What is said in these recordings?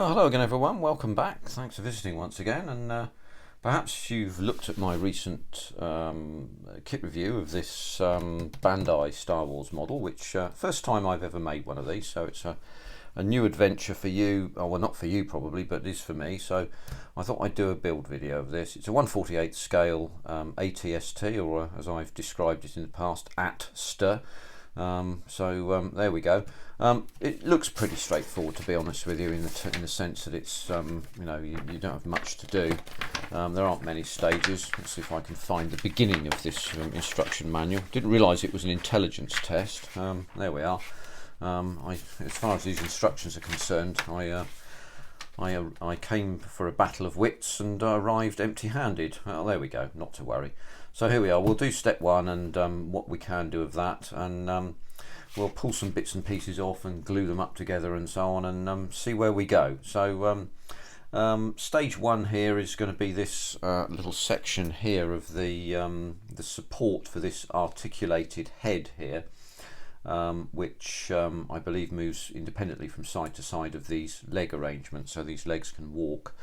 Oh, hello again, everyone. Welcome back. Thanks for visiting once again. And perhaps you've looked at my recent kit review of this Bandai Star Wars model, which first time I've ever made one of these. So it's a new adventure for you. Oh, well, not for you probably, but it is for me. So I thought I'd do a build video of this. It's a 1/48 scale ATST, or as I've described it in the past, AT-ST. There we go. It looks pretty straightforward, to be honest with you, in the sense that it's you don't have much to do. There aren't many stages. Let's see if I can find the beginning of this instruction manual. Didn't realise it was an intelligence test. There we are. As far as these instructions are concerned, I came for a battle of wits and arrived empty-handed. Well, there we go. Not to worry. So here we are. We'll do step one and what we can do of that, and we'll pull some bits and pieces off and glue them up together and so on, and see where we go. So stage one here is going to be this little section here of the support for this articulated head here, which I believe moves independently from side to side of these leg arrangements, so these legs can walk.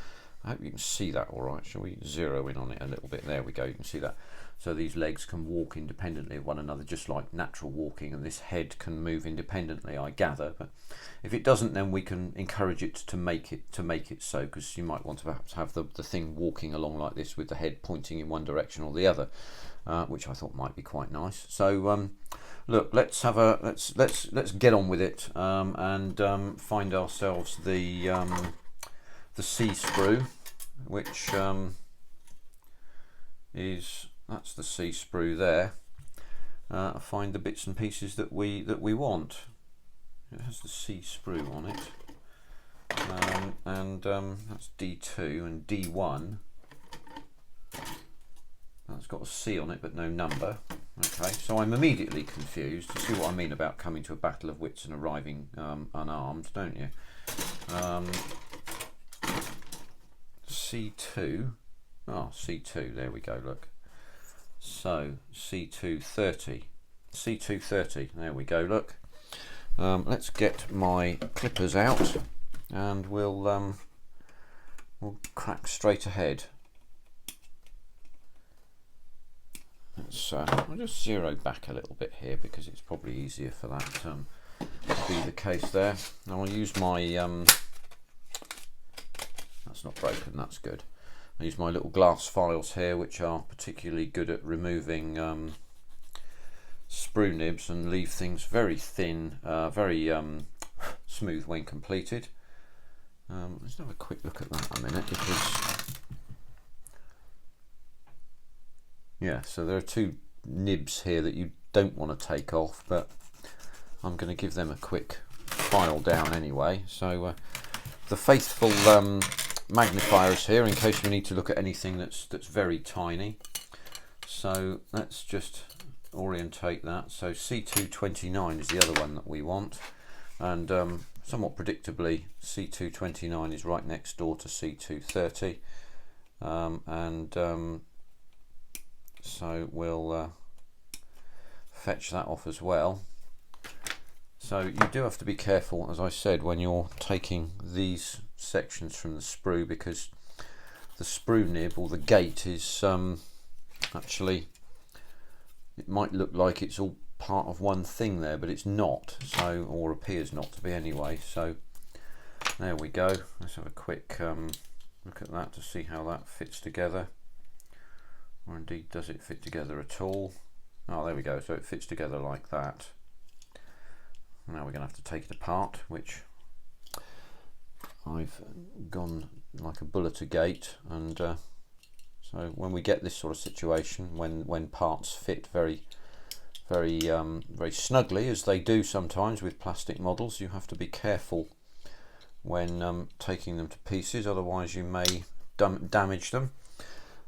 I hope you can see that all right. Shall we zero in on it a little bit? There we go, you can see that. So these legs can walk independently of one another, just like natural walking, and this head can move independently, I gather. But if it doesn't, then we can encourage it to make it so, because you might want to perhaps have the thing walking along like this with the head pointing in one direction or the other, which I thought might be quite nice. So look, let's get on with it, and find ourselves the C sprue, which that's the C sprue there. Find the bits and pieces that we want. It has the C sprue on it, and that's D2 and D1. That's got a C on it but no number. Okay, so I'm immediately confused. You see what I mean about coming to a battle of wits and arriving unarmed, don't you? C2. Oh, C2, there we go, look. So C230, there we go, look. Let's get my clippers out and we'll crack straight ahead. I'll just zero back a little bit here because it's probably easier for that to be the case there. Now I'll use my that's not broken, that's good. I use my little glass files here, which are particularly good at removing sprue nibs and leave things very thin, very smooth when completed. Let's have a quick look at that a minute, because yeah, so there are two nibs here that you don't want to take off, but I'm going to give them a quick file down anyway. So the faithful magnifiers here, in case we need to look at anything that's very tiny. So let's just orientate that. So C229 is the other one that we want, and somewhat predictably C229 is right next door to C230, so we'll fetch that off as well. So you do have to be careful, as I said, when you're taking these sections from the sprue, because the sprue nib or the gate is actually, it might look like it's all part of one thing there, but it's not, so, or appears not to be anyway. So there we go. Let's have a quick look at that to see how that fits together, or indeed does it fit together at all. Oh, there we go. So it fits together like that. Now we're going to have to take it apart, which I've gone like a bull at a gate, and so when we get this sort of situation, when parts fit very snugly, as they do sometimes with plastic models, you have to be careful when taking them to pieces, otherwise you may damage them.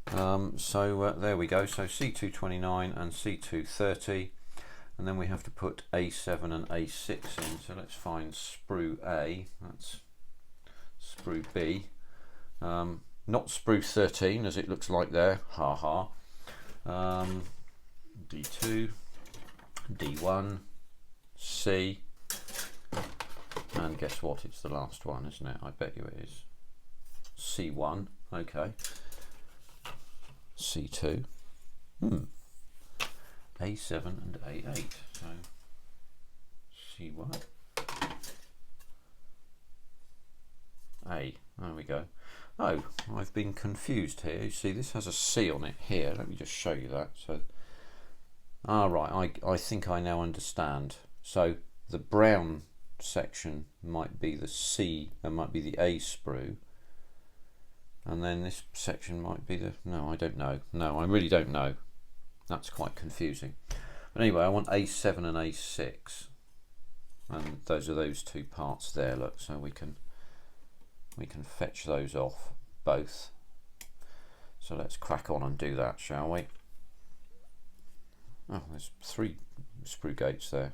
There we go. So C229 and C230. And then we have to put A7 and A6 in. So let's find sprue A, that's sprue B. Not sprue 13 as it looks like there, ha ha. D2, D1, C, And guess what? It's the last one, isn't it? I bet you it is. C1. Okay. C2. A7 and A8. So C1. A. There we go. Oh, I've been confused here. You see, this has a C on it here. Let me just show you that. So, right. I think I now understand. So the brown section might be the C, and might be the A sprue, and then this section might be the, no, I don't know. No, I really don't know. That's quite confusing. But anyway, I want A7 and A6, and those are those two parts there. Look, so we can fetch those off both. So let's crack on and do that, shall we? Oh, there's 3 sprue gates there.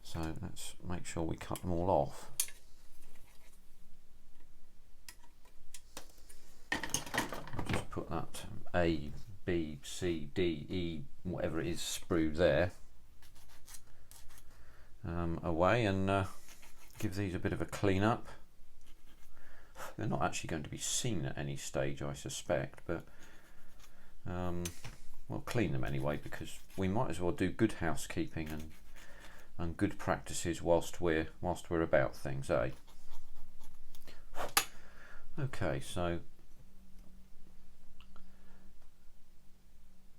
So let's make sure we cut them all off. I'll just put that A, B, C, D, E, whatever it is, sprue there away, and give these a bit of a clean up. They're not actually going to be seen at any stage, I suspect, but we'll clean them anyway, because we might as well do good housekeeping and good practices whilst we're about things, eh? Okay, so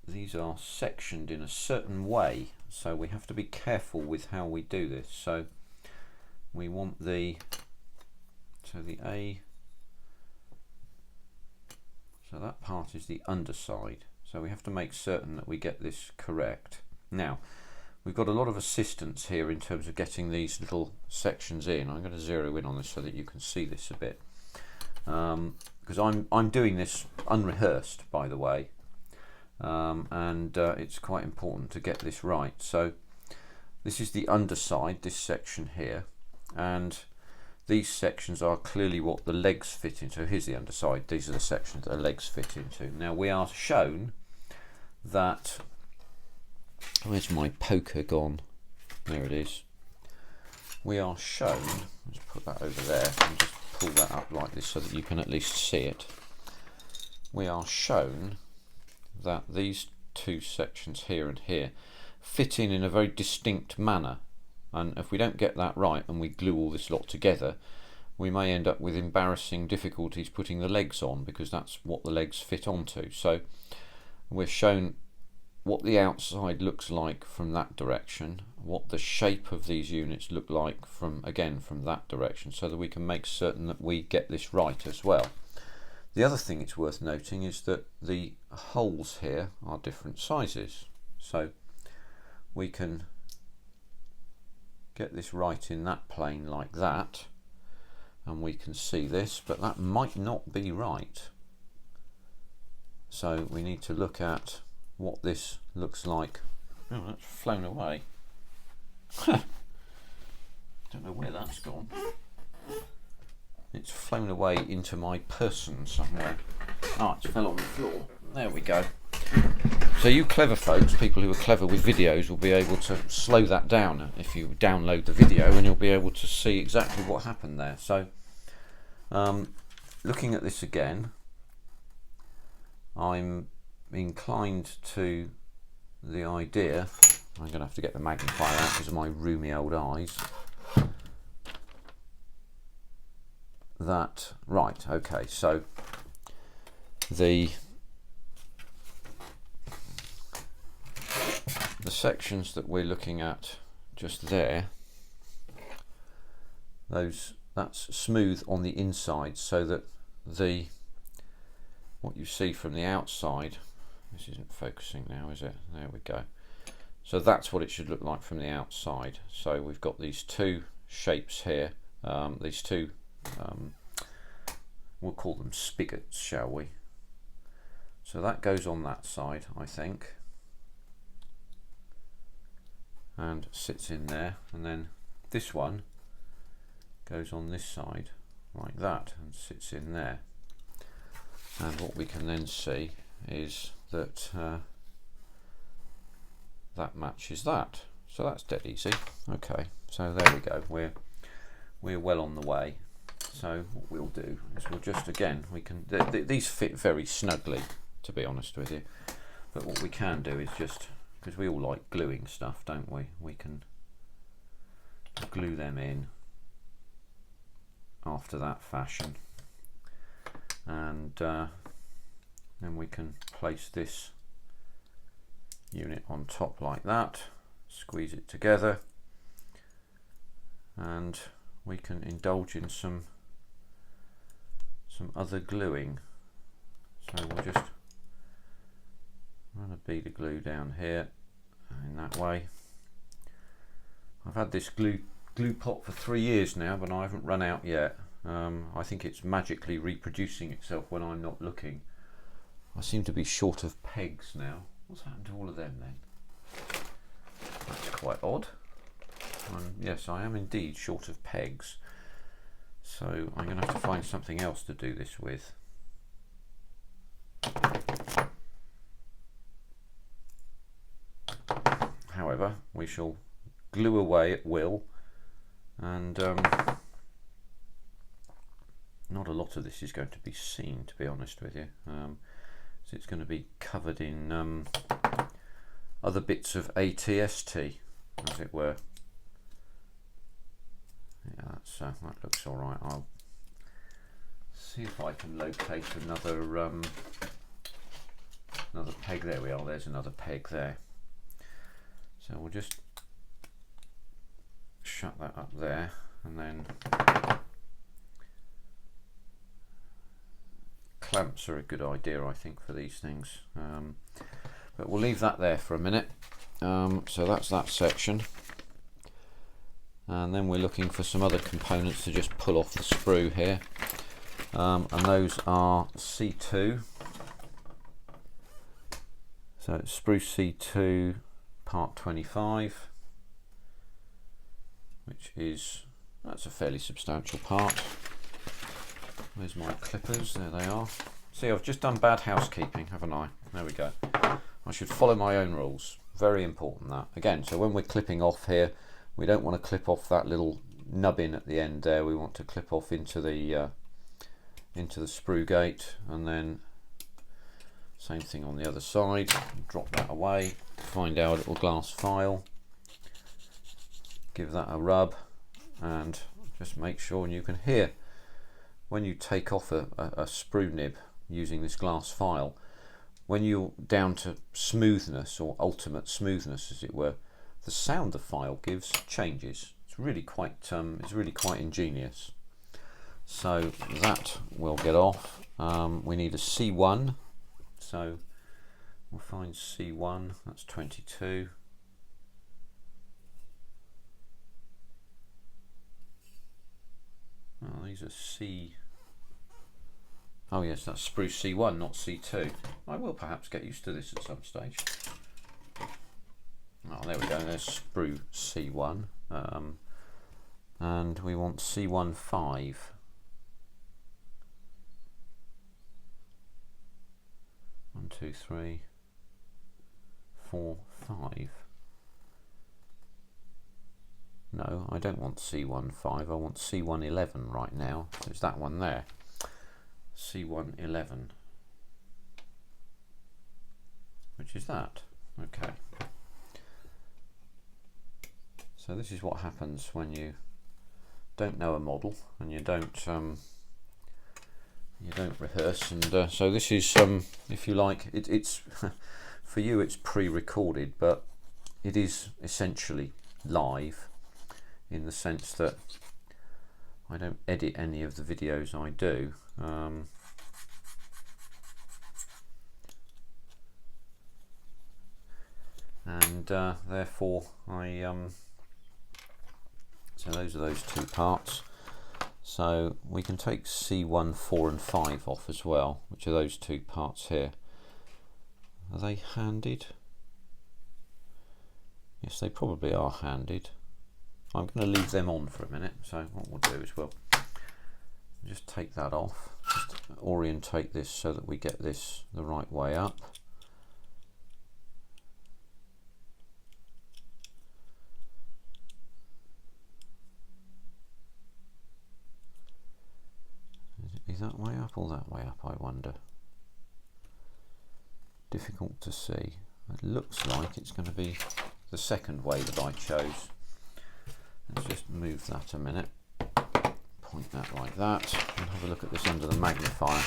these are sectioned in a certain way, so we have to be careful with how we do this. So we want the A, so that part is the underside, so we have to make certain that we get this correct. Now we've got a lot of assistance here in terms of getting these little sections in. I'm going to zero in on this so that you can see this a bit, because I'm doing this unrehearsed, by the way, and it's quite important to get this right. So this is the underside, this section here, and these sections are clearly what the legs fit into. Here's the underside, these are the sections that the legs fit into. Now we are shown that, where's my poker gone? There it is. We are shown, let's put that over there and just pull that up like this so that you can at least see it. We are shown that these two sections here and here fit in a very distinct manner, and if we don't get that right and we glue all this lot together, we may end up with embarrassing difficulties putting the legs on, because that's what the legs fit onto. So we're shown what the outside looks like from that direction, what the shape of these units look like from that direction, so that we can make certain that we get this right as well. The other thing it's worth noting is that the holes here are different sizes, so we can get this right in that plane like that, and we can see this, but that might not be right. So we need to look at what this looks like. Oh, that's flown away. Don't know where that's gone. It's flown away into my person somewhere. Ah, it fell on the floor. There we go. So you clever folks, people who are clever with videos, will be able to slow that down if you download the video, and you'll be able to see exactly what happened there. So looking at this again, I'm inclined to the idea, I'm going to have to get the magnifier out because of my roomy old eyes, that, right, okay, so the sections that we're looking at just there, that's smooth on the inside, so that what you see from the outside, this isn't focusing now, is it? There we go. So that's what it should look like from the outside. So we've got these two shapes here, these two, we'll call them spigots, shall we? So that goes on that side, I think, and sits in there, and then this one goes on this side like that and sits in there. And what we can then see is that that matches that. So that's dead easy. Okay, so there we go. We're well on the way. So what we'll do is we'll just, again, we can, these fit very snugly, to be honest with you. But what we can do is just, because we all like gluing stuff, don't we? We can glue them in after that fashion. And then we can place this unit on top like that, squeeze it together, and we can indulge in some other gluing. So we'll just run a bead of glue down here in that way. I've had this glue pot for 3 years now, but I haven't run out yet. I think it's magically reproducing itself when I'm not looking. I seem to be short of pegs now. What's happened to all of them then? That's quite odd. Yes, I am indeed short of pegs. So I'm going to have to find something else to do this with. However, we shall glue away at will, and not a lot of this is going to be seen, to be honest with you. So it's going to be covered in other bits of ATST, as it were. Yeah, that looks all right. I'll see if I can locate another peg. There we are. There's another peg there. So we'll just shut that up there, and then clamps are a good idea, I think, for these things. But we'll leave that there for a minute. So that's that section. And then we're looking for some other components to just pull off the sprue here, and those are C2. So it's sprue C2 part 25, which is, that's a fairly substantial part. There's my clippers, there they are. See, I've just done bad housekeeping, haven't I? There we go. I should follow my own rules. Very important, that. Again, so when we're clipping off here, we don't want to clip off that little nubbin at the end there. We want to clip off into the sprue gate, and then same thing on the other side. Drop that away, find our little glass file, give that a rub, and just make sure, and you can hear when you take off a sprue nib using this glass file, when you're down to smoothness, or ultimate smoothness as it were, the sound the file gives changes. It's really quite ingenious. So that will get off. We need a C1, so we'll find C1. That's 22. Oh, these are C. Oh yes, that's sprue C1, not C2. I will perhaps get used to this at some stage. Oh, there we go, there's sprue C1, and we want C1 5. 1, 2, 3, 4, 5. No, I don't want C1 5, I want C1 11 right now. There's that one there. C1 11. Which is that. Okay. So this is what happens when you don't know a model and you don't rehearse. And so this is, if you like, it's for you it's pre-recorded, but it is essentially live in the sense that I don't edit any of the videos I do. And therefore so those are those two parts. So we can take C1, 4 and 5 off as well, which are those two parts here. Are they handed? Yes, they probably are handed. I'm going to leave them on for a minute, so what we'll do is we'll just take that off, just orientate this so that we get this the right way up. be that way up or that way up, I wonder. Difficult to see. It looks like it's going to be the second way that I chose. Let's just move that a minute. Point that like that and have a look at this under the magnifier.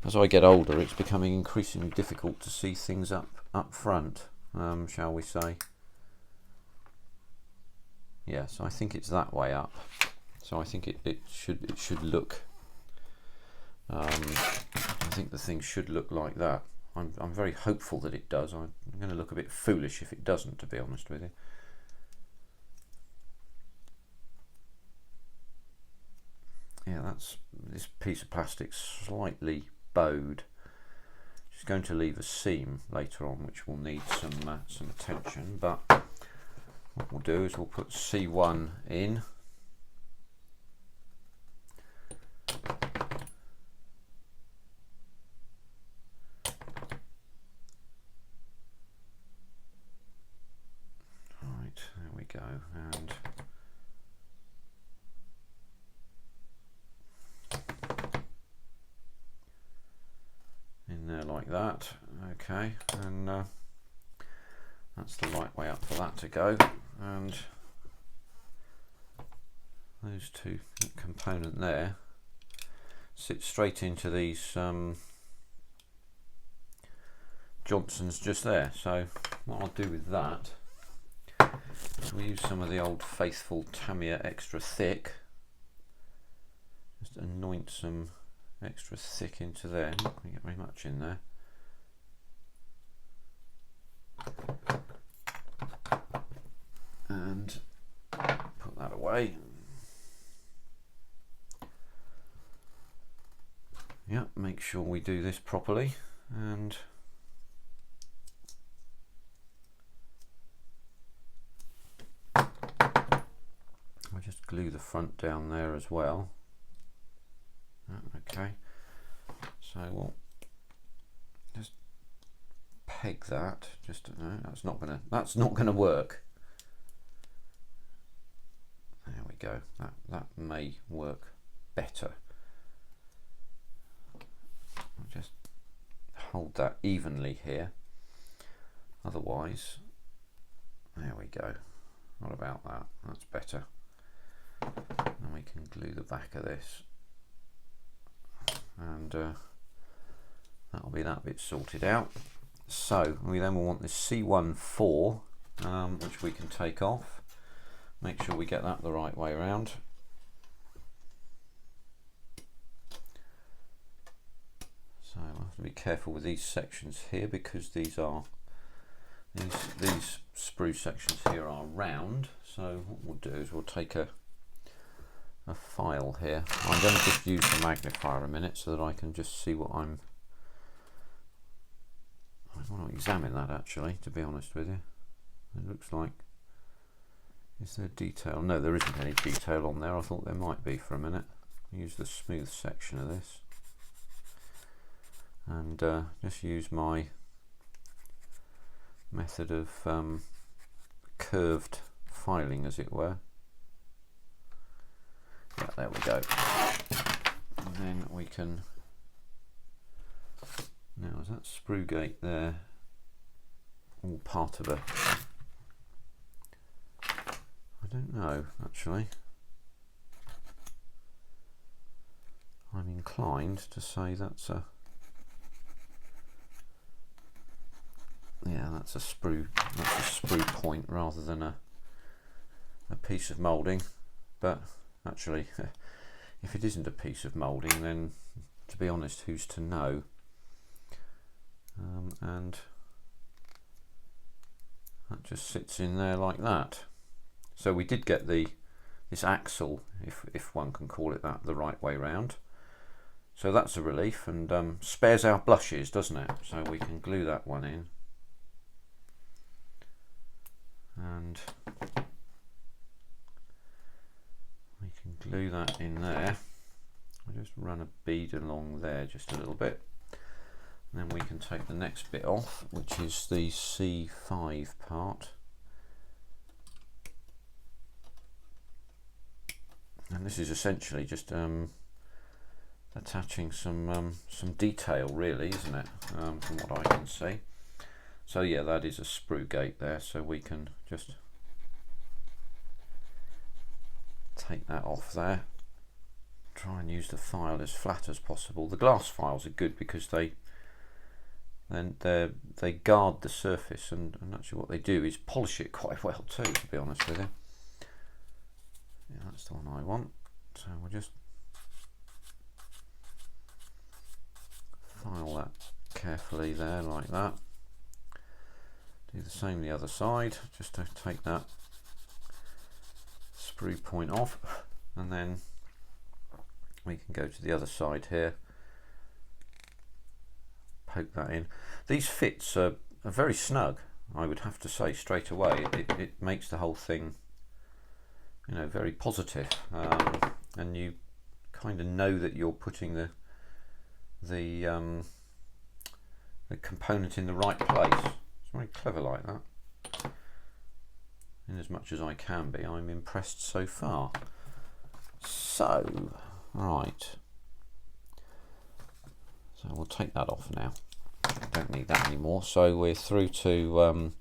As I get older, it's becoming increasingly difficult to see things up front, shall we say. Yes, I think it's that way up. So I think it should look. I think the thing should look like that. I'm very hopeful that it does. I'm going to look a bit foolish if it doesn't, to be honest with you. Yeah, that's this piece of plastic slightly bowed. Just going to leave a seam later on, which will need some attention. But what we'll do is we'll put C1 in. Right, there we go, and in there like that. Okay, and that's the right way up for that to go, and those two component there sit straight into these Johnsons just there. So what I'll do with that is we use some of the old faithful Tamiya extra thick, just anoint some extra thick into there. Not going to get very much in there. And put that away. Yeah, make sure we do this properly, and I'll just glue the front down there as well. Okay, so we'll just peg that. Just no, that's not gonna work. There we go. That may work better. I'll just hold that evenly here. Otherwise, there we go. What about that? That's better. And we can glue the back of this, and that'll be that bit sorted out. So we then will want this C14, which we can take off. Make sure we get that the right way around. So I have to be careful with these sections here, because these sprue sections here are round. So what we'll do is we'll take a file here. I'm going to just use the magnifier a minute so that I can just see what I want to examine that, actually, to be honest with you. It looks like, is there detail? No, there isn't any detail on there. I thought there might be for a minute. Use the smooth section of this, and just use my method of curved filing, as it were. Yeah, there we go. And then we can, now is that sprue gate there all part of a, I don't know actually. I'm inclined to say that's a, yeah, that's a sprue point rather than a piece of moulding. But actually, if it isn't a piece of moulding, then to be honest, who's to know? And that just sits in there like that. So we did get this axle, if one can call it that, the right way round. So that's a relief, and spares our blushes, doesn't it? So we can glue that one in, and we can glue that in there. I'll just run a bead along there just a little bit, and then we can take the next bit off, which is the C5 part. And this is essentially just attaching some detail, really, isn't it? From what I can see. So yeah, that is a sprue gate there, so we can just take that off there. Try and use the file as flat as possible. The glass files are good because they guard the surface, and actually what they do is polish it quite well too, to be honest with you. Yeah, that's the one I want. So we'll just file that carefully there, like that. Do the same the other side, just to take that sprue point off, and then we can go to the other side here, poke that in. These fits are very snug, I would have to say straight away. It makes the whole thing, you know, very positive, and you kind of know that you're putting the component in the right place. It's very clever like that. In as much as I can be, I'm impressed so far. So, right. So we'll take that off now. Don't need that anymore. So we're through to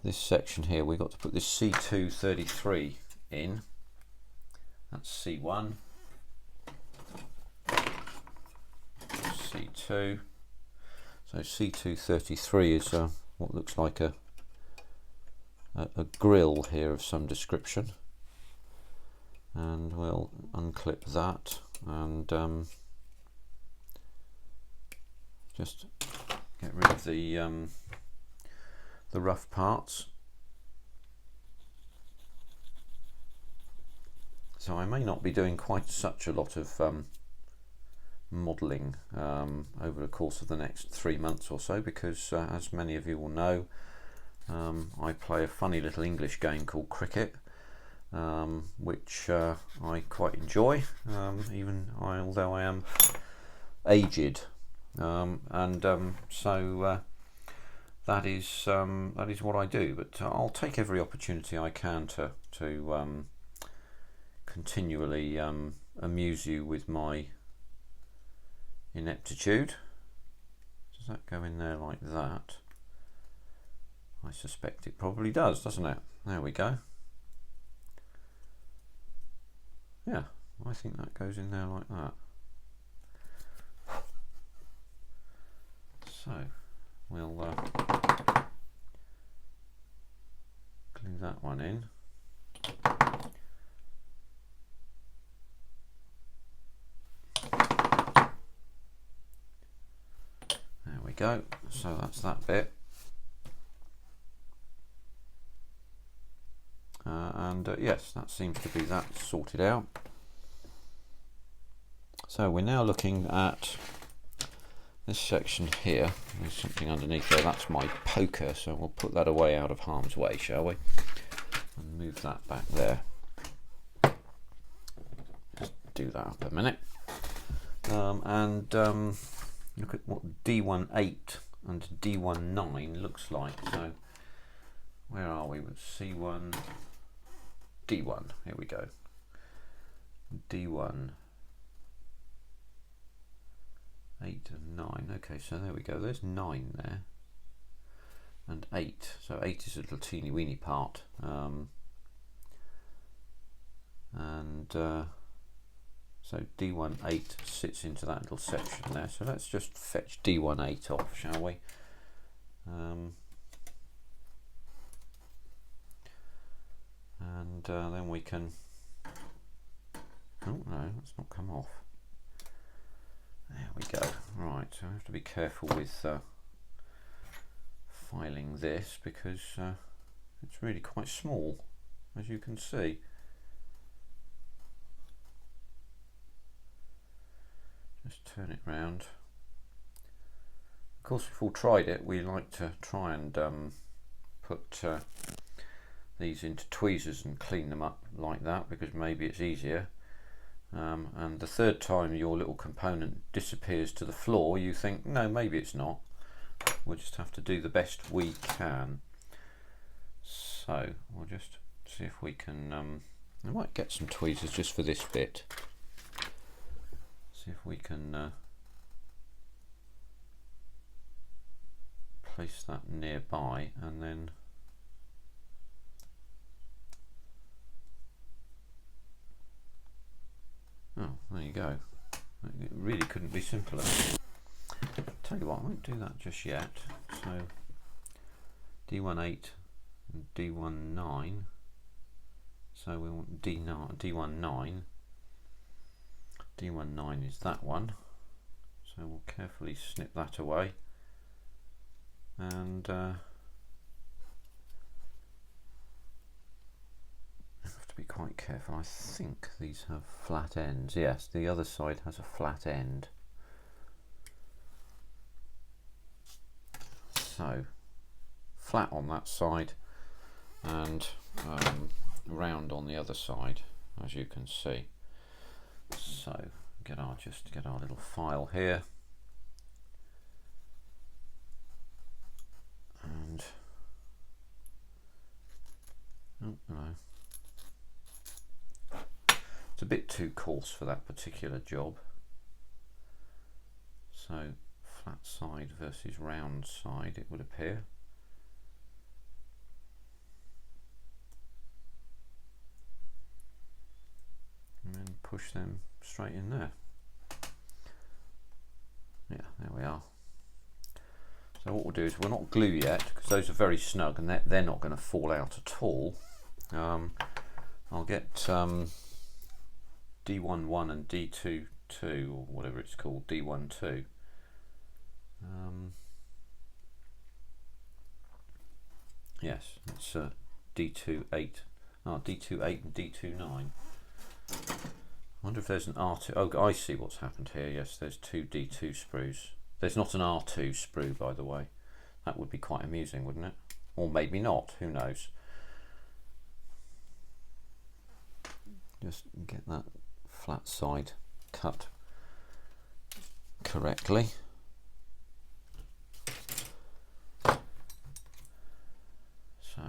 this section here. We've got to put this C233 in. That's C1. C2. So C233 is what looks like a grill here of some description, and we'll unclip that and just get rid of the rough parts. So I may not be doing quite such a lot of modelling over the course of the next 3 months or so, because as many of you will know, I play a funny little English game called cricket, which I quite enjoy, although I am aged, so that is what I do. But I'll take every opportunity I can to continually amuse you with my ineptitude. Does that go in there like that? I suspect it probably does, doesn't it? There we go. Yeah, I think that goes in there like that. So we'll glue that one in. There we go. So that's that bit. Yes, that seems to be that sorted out. So we're now looking at this section here. There's something underneath there. That's my poker, so we'll put that away out of harm's way, shall we? And move that back there. Just do that up a minute. Look at what D18 and D19 looks like. So where are we with C1? D1, here we go. D1, 8 and 9. Okay, so there we go. There's 9 there, and 8. So 8 is a little teeny weeny part, so D18 sits into that little section there. So let's just fetch D18 off, shall we? Then we can. Oh no, let's not come off. There we go. Right, so I have to be careful with filing this, because it's really quite small, as you can see. Just turn it round. Of course, if we've all tried it, we like to try and put these into tweezers and clean them up like that, because maybe it's easier. And the third time your little component disappears to the floor, you think, no, maybe it's not. We'll just have to do the best we can. So we'll just see if we can. I might get some tweezers just for this bit. see if we can place that nearby, and then oh, there you go. It really couldn't be simpler. Tell you what, I won't do that just yet. So D18 and D19. So we want D19. D19 is that one. So we'll carefully snip that away. And I have to be quite careful. I think these have flat ends. Yes, the other side has a flat end. So flat on that side and round on the other side, as you can see. So just get our little file here, and oh no, it's a bit too coarse for that particular job. So flat side versus round side, it would appear. And then push them straight in there. Yeah, there we are. So what we'll do is we'll not glue yet, because those are very snug and they're not going to fall out at all. I'll get D11 and D22, or whatever it's called, D12. Yes, it's D28. Oh, D28 and D29. I wonder if there's an R2. Oh, I see what's happened here. Yes, there's two D2 sprues. There's not an R2 sprue, by the way. That would be quite amusing, wouldn't it? Or maybe not, who knows. Just get that flat side cut correctly. So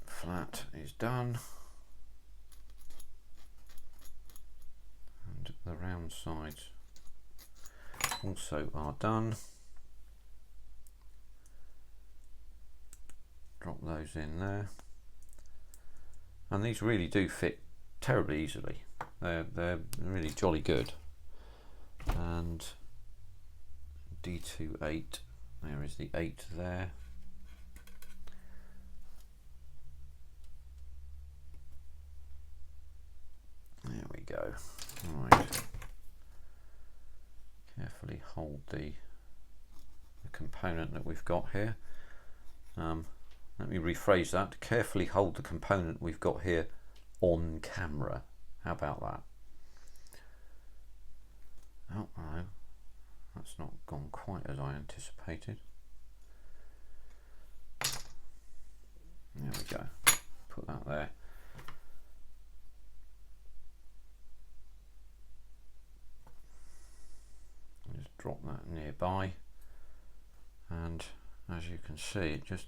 flat is done, and the round sides also are done. Drop those in there, and these really do fit terribly easily. They're really jolly good. And D28, there is the 8 there. There we go. Right. Carefully hold the component that we've got here. Let me rephrase that. Carefully hold the component we've got here on camera. How about that? Oh no, that's not gone quite as I anticipated. There we go. Put that there. Just drop that nearby, and as you can see, it just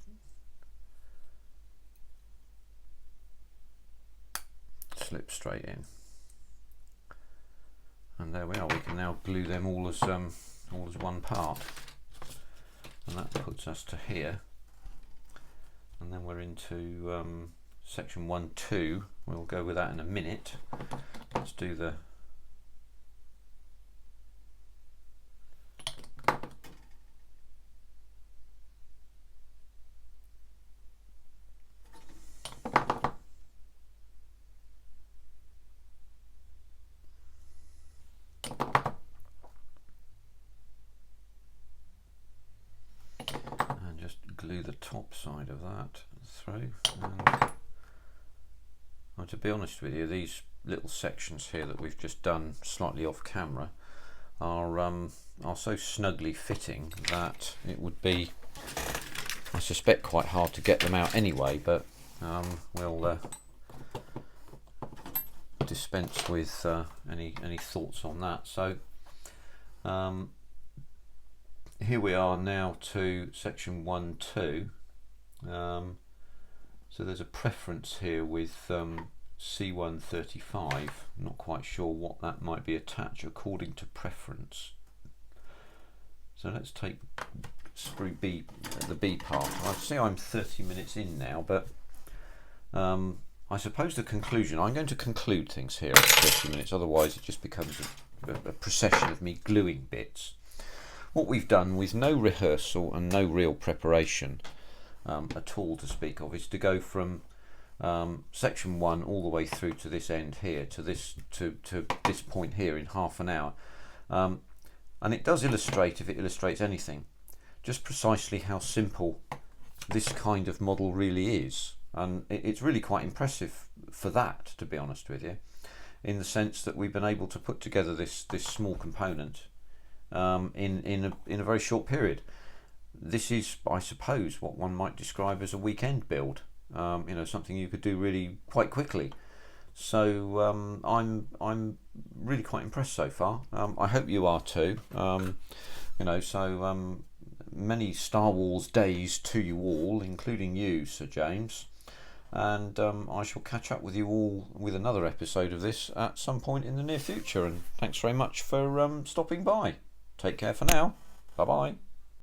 slips straight in. And there we are. We can now glue them all as one part, and that puts us to here. And then we're into section 1-2. We'll go with that in a minute. Let's do the glue the top side of that through. And well, to be honest with you, these little sections here that we've just done slightly off camera are so snugly fitting that it would be, I suspect, quite hard to get them out anyway, but we'll dispense with any thoughts on that. So here we are now to section 1-2. So there's a preference here with C135. Not quite sure what that might be attached according to preference. So let's take sprue B, the B part. I see I'm 30 minutes in now, but I suppose the conclusion, I'm going to conclude things here at 30 minutes, otherwise it just becomes a procession of me gluing bits. What we've done with no rehearsal and no real preparation at all to speak of is to go from section 1 all the way through to this end here, to this point here in half an hour. And it does illustrate, if it illustrates anything, just precisely how simple this kind of model really is. And it's really quite impressive for that, to be honest with you, in the sense that we've been able to put together this small component in a very short period. This is, I suppose, what one might describe as a weekend build. You know, something you could do really quite quickly. So I'm really quite impressed so far. I hope you are too. You know, so many Star Wars days to you all, including you, Sir James. And I shall catch up with you all with another episode of this at some point in the near future. And thanks very much for stopping by. Take care for now. Bye bye.